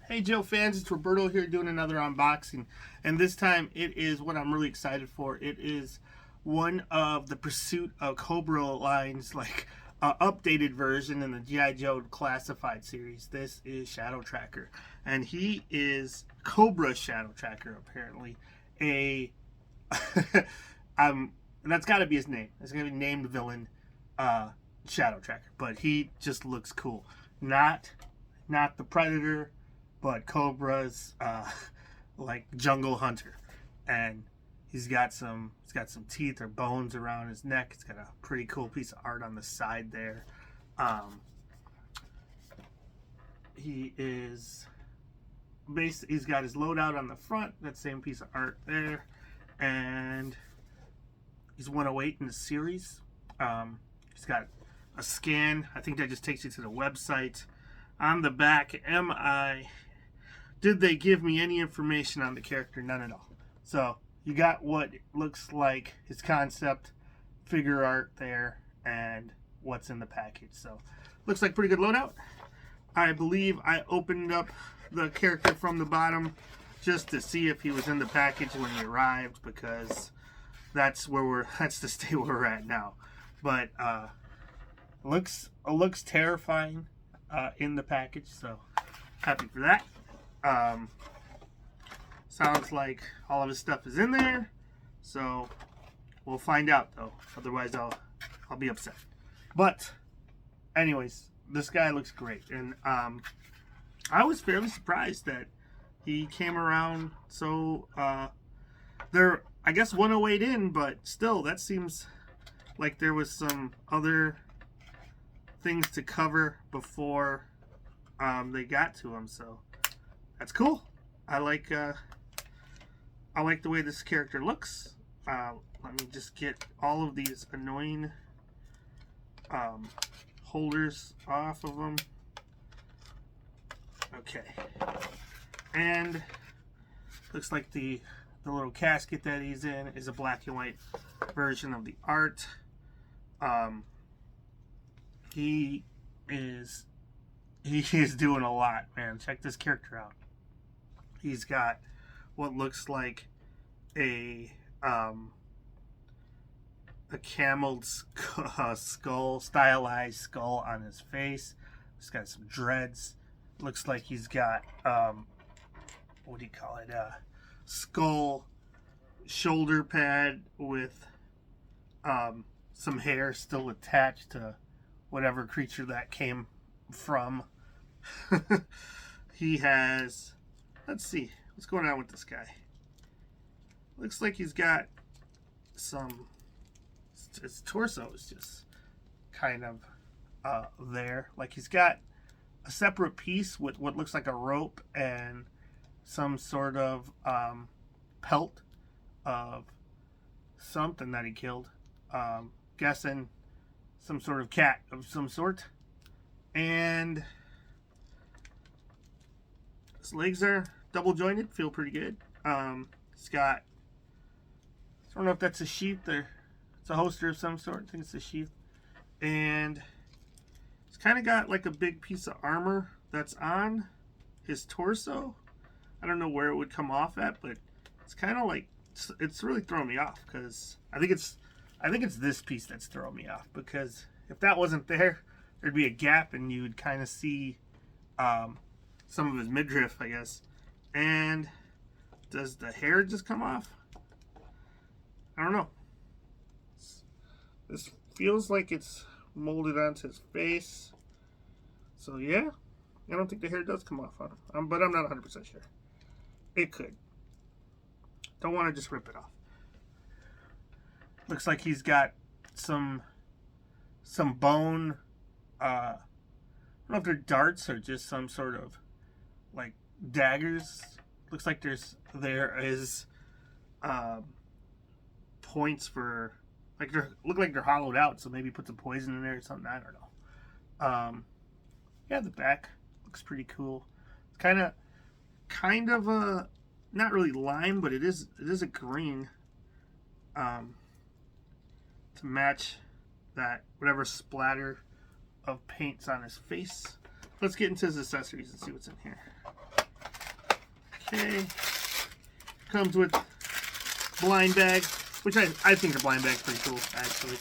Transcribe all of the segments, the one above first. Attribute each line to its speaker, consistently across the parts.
Speaker 1: Hey Joe fans, it's Roberto here doing another unboxing, and this time it is what I'm really excited for. It is one of the Pursuit of Cobra lines, like updated version in the G.I.Joe classified series. This is Shadow Tracker, and he is Cobra Shadow Tracker apparently. A that's got to be his name. It's gonna be named villain Shadow Tracker, but he just looks cool. Not the Predator, but Cobra's like jungle hunter, and he's got some teeth or bones around his neck. It's got a pretty cool piece of art on the side there. He's got his loadout on the front, that same piece of art there, and he's 108 in the series. He's got a scan. I think that just takes you to the website. On the back, did they give me any information on the character? None at all. So you got what looks like his concept figure art there and what's in the package. So looks like pretty good loadout. I believe I opened up the character from the bottom just to see if he was in the package when he arrived, because that's the state where we're at now. But looks terrifying in the package, so happy for that. Sounds like all of his stuff is in there, so we'll find out though. Otherwise, I'll be upset. But anyways, this guy looks great, and I was fairly surprised that he came around. So they're, I guess, 108 in, but still, that seems like there was some other things to cover before they got to him. So that's cool. I like the way this character looks. Let me just get all of these annoying holders off of them. Okay, and looks like the little casket that he's in is a black and white version of the art. He is doing a lot, man. Check this character out. He's got what looks like a cameled skull, stylized skull on his face. He's got some dreads. Looks like he's got what do you call it? Skull shoulder pad with some hair still attached to whatever creature that came from. He has, let's see, what's going on with this guy? Looks like he's got some, his torso is just kind of there. Like he's got a separate piece with what looks like a rope and some sort of pelt of something that he killed. Guessing some sort of cat of some sort. And his legs are double jointed, feel pretty good. It's got, I don't know if that's a sheath or it's a holster of some sort. I think it's a sheath. And it's kind of got like a big piece of armor that's on his torso. I don't know where it would come off at, but it's kind of like, it's really throwing me off, because I think it's this piece that's throwing me off, because if that wasn't there, there'd be a gap and you would kind of see some of his midriff, I guess. And does the hair just come off? I don't know. This feels like it's molded onto his face. So yeah, I don't think the hair does come off on him, but I'm not 100% sure. It could. Don't want to just rip it off. Looks like he's got some bone. I don't know if they're darts or just some sort of like daggers. Looks like there is points for, like, look like they're hollowed out, so maybe put some poison in there or something. I don't know. Yeah, the back looks pretty cool. It's kind of a, not really lime, but it is a green to match that whatever splatter of paint's on his face. Let's get into his accessories and see what's in here. Okay. Comes with blind bag, which I think the blind bag's pretty cool, actually.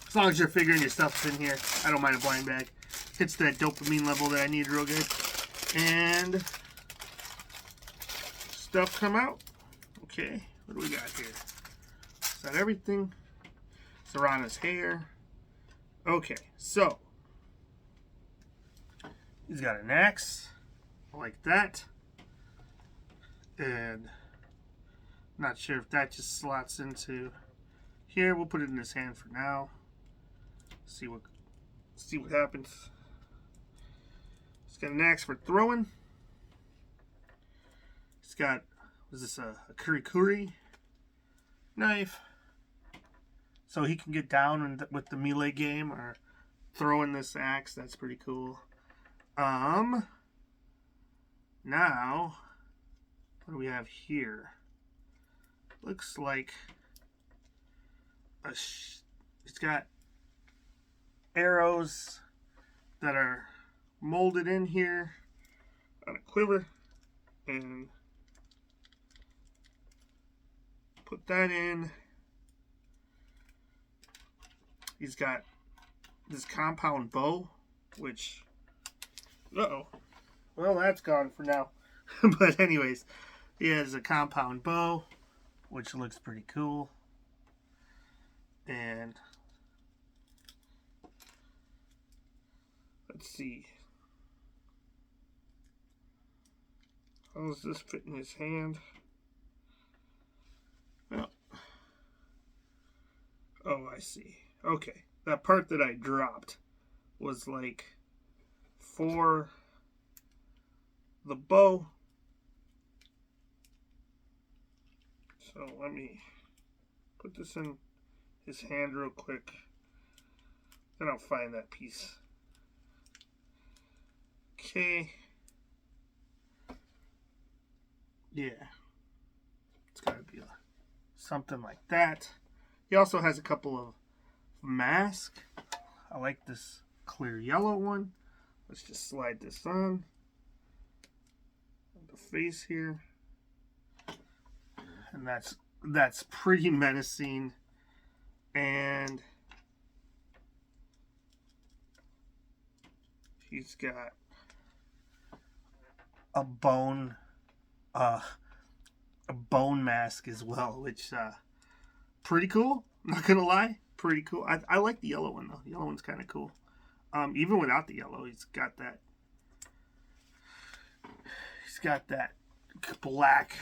Speaker 1: As long as you're figuring your stuff's in here, I don't mind a blind bag. Hits that dopamine level that I need real good. And stuff come out. Okay, what do we got here? Is that everything? Serrana's hair. Okay, so he's got an axe like that. And not sure if that just slots into here. We'll put it in his hand for now. See what happens. He's got an axe for throwing. He's got, was this a kurikuri knife? So he can get down with the melee game or throwing this axe. That's pretty cool. Now, what do we have here? Looks like it's got arrows that are molded in here on a quiver, and put that in. He's got this compound bow, which, well, that's gone for now. But anyways, he has a compound bow, which looks pretty cool. And let's see. How does this fit in his hand? Well, oh, I see. Okay, that part that I dropped was like for the bow. So let me put this in his hand real quick. Then I'll find that piece. Okay. Yeah. It's gotta be something like that. He also has a couple of masks. I like this clear yellow one. Let's just slide this on. The face here. And that's pretty menacing. And he's got a bone mask as well, which pretty cool. Not gonna lie, pretty cool. I like the yellow one though. The yellow one's kind of cool. Even without the yellow, he's got that black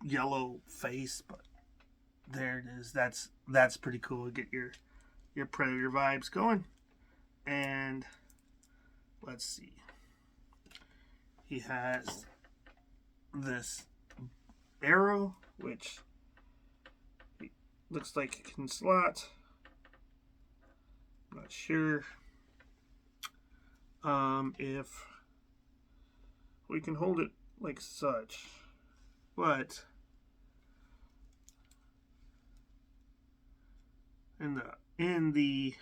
Speaker 1: yellow face, but there it is. That's pretty cool. Get your Predator vibes going. And let's see. He has this arrow, which looks like it can slot. I'm not sure if we can hold it like such, but in the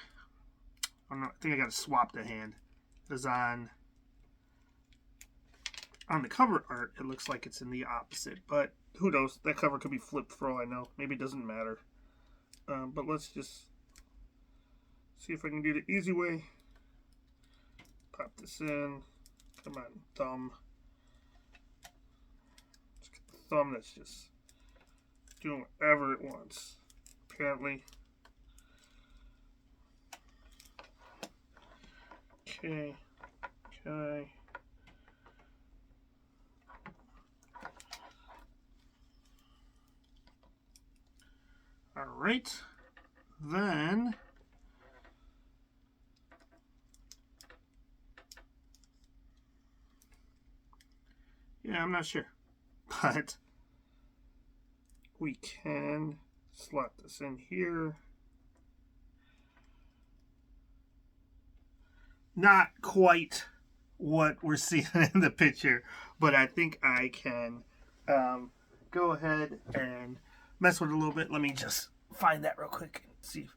Speaker 1: I don't know, I think I gotta swap the hand. Because on the cover art it looks like it's in the opposite, but who knows, that cover could be flipped for all I know. Maybe it doesn't matter. But let's just see if I can do the easy way. Pop this in. Come on, thumb. Let's get the thumb that's just doing whatever it wants, apparently. Okay. All right. Then yeah, I'm not sure, but we can slot this in here. Not quite what we're seeing in the picture, but I think I can go ahead and mess with it a little bit. Let me just find that real quick and see.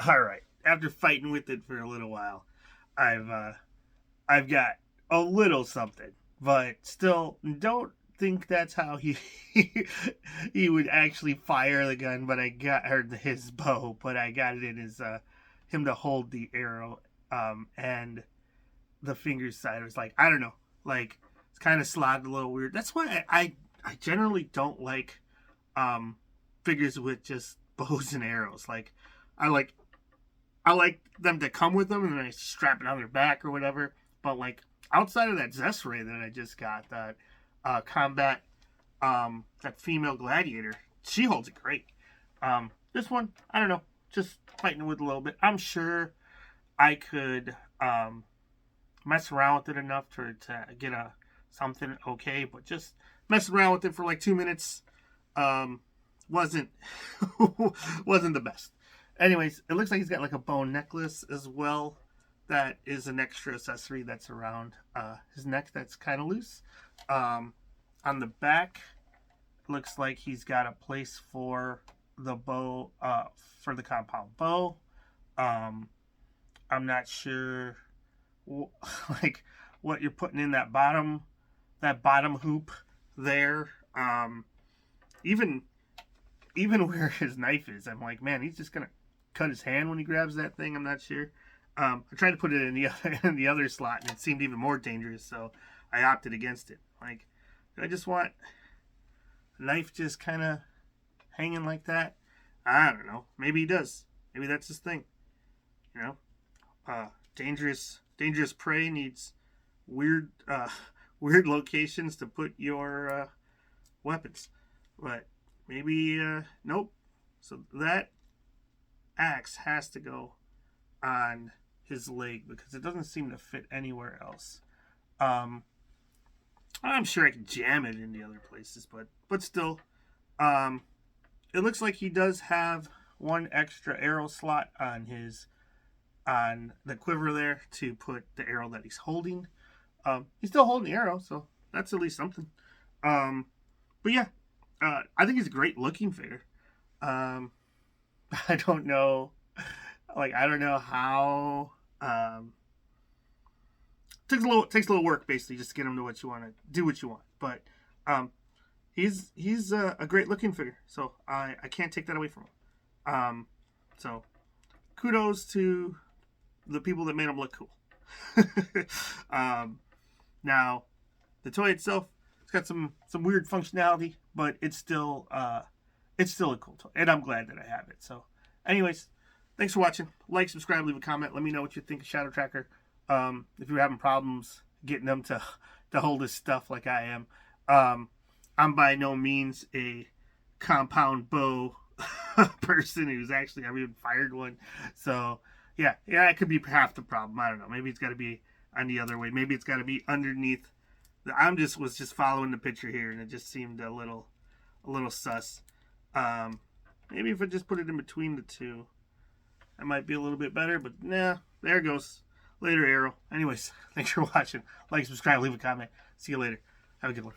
Speaker 1: All right. After fighting with it for a little while, I've I've got a little something, but still don't think that's how he he would actually fire the gun. But I got his bow, but I got it in his him to hold the arrow, and the finger side was like, I don't know, like it's kind of slotted a little weird. That's why I generally don't like figures with just bows and arrows. Like I like them to come with them and then I strap it on their back or whatever. But like outside of that Zest Ray that I just got, that combat that female gladiator, she holds it great. This one, I don't know, just fighting with a little bit. I'm sure I could mess around with it enough to get something okay, but just messing around with it for like 2 minutes wasn't wasn't the best. Anyways, it looks like he's got like a bone necklace as well. That is an extra accessory that's around his neck that's kind of loose. On the back, looks like he's got a place for the bow, for the compound bow. I'm not sure like what you're putting in that bottom hoop there. Even where his knife is, I'm like, man, he's just gonna cut his hand when he grabs that thing. I'm not sure. I tried to put it in the other slot, and it seemed even more dangerous, so I opted against it. Like, I just want a knife just kind of hanging like that. I don't know. Maybe he does. Maybe that's his thing. You know, dangerous prey needs weird locations to put your weapons. But maybe nope. So that axe has to go on his leg because it doesn't seem to fit anywhere else. I'm sure I can jam it in the other places, but still, it looks like he does have one extra arrow slot on the quiver there to put the arrow that he's holding. He's still holding the arrow, so that's at least something. But yeah, I think he's a great looking figure. I don't know. Like, I don't know how. Takes a little work basically just to get him to what you want to do, what you want. But he's a great looking figure, so I can't take that away from him. So kudos to the people that made him look cool. Now the toy itself, it's got some weird functionality, but it's still a cool toy, and I'm glad that I have it. So, anyways. Thanks for watching. Like, subscribe, leave a comment. Let me know what you think of Shadow Tracker. If you're having problems getting them to hold his stuff like I am. I'm by no means a compound bow person who's actually ever even fired one. So, yeah, it could be half the problem. I don't know. Maybe it's got to be on the other way. Maybe it's got to be underneath. Was just following the picture here, and it just seemed a little sus. Maybe if I just put it in between the two, that might be a little bit better, but nah, there it goes. Later, arrow. Anyways, thanks for watching. Like, subscribe, leave a comment. See you later. Have a good one.